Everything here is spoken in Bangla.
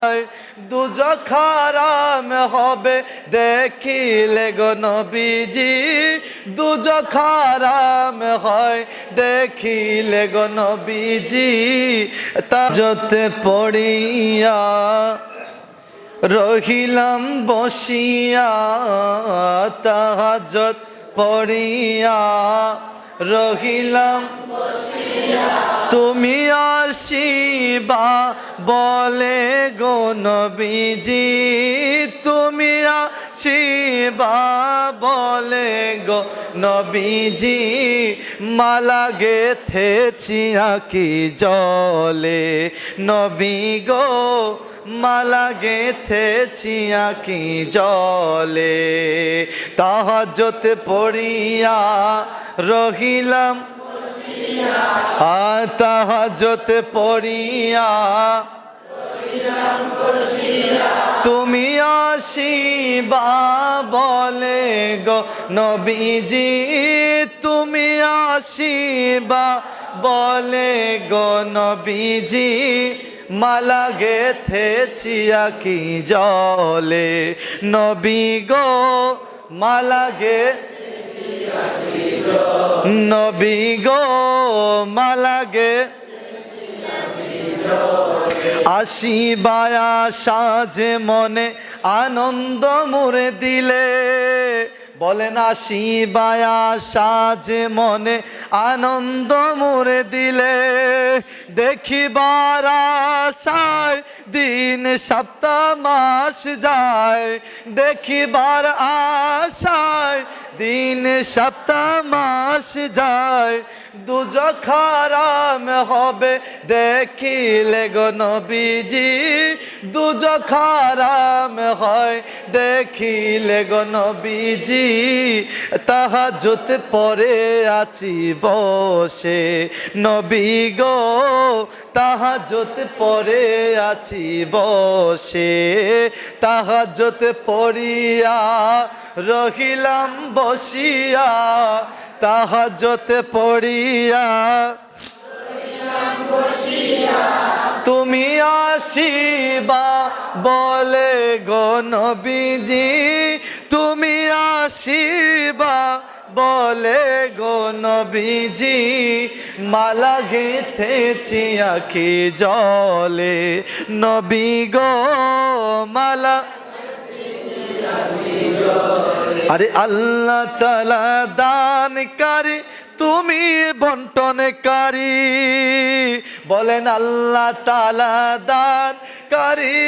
দুজখ হারাম হবে দেখিলে গো নবীজি, দুজখ হারাম হয় দেখিলে গো নবীজি। তাহাজ্জুদে পড়িয়া রহিলাম বসিয়া, তাহাজ্জুদ পড়িয়া রহিলাম তুমি আসিবা বলে গো নবীজি, তুমি আসিবা বলে গো নবীজি। মালা গেথেছি আঁখি জলে নবী গো, মালা গেথেছি আঁখি জলে। তাহাজ্জুদ পড়িয়া রহিলাম, তাহাজ্জুদ পড়িয়া তুমি আসিবা বলে গো নবীজি, তুমি আসিবা বলে গো নবীজি। মালা গেথেছি আঁখি জলে নবী গো, মালা গে নবী গো, মালা গে আসিবায়া সাজে মনে আনন্দ মুরে দিলে, বলেন আসিবায়া সাজে মনে আনন্দ মুরে দিলে। দেখিবার আশায় দিন সপ্তাহ মাস যায়, দেখিবার আশায় দিন সপ্তাহ মাস যায়। দুজখ হারাম হবে দেখিলে গো নবীজি, দুজখ হারাম হয় দেখিলে গো নবীজি। তাহাজ্জুদ পড়ে আছি বসে নবী গো, তাহাজ্জুদ পড়ে আছি বসে। তাহাজ্জুদ পড়িয়া রহিলাম বসিয়া, তাহাজ্জুদ পড়িয়া তুমি আসিবা বলে গো নবীজি, তুমি আসিবা বলে গো নবীজি। মালা গেথেছি আঁখি জলে নবী গো, মালা। আরে আল্লাহ তাআলা দানকারী, তুমি বন্টনকারী, বলেন আল্লাহ তাআলা দানকারী।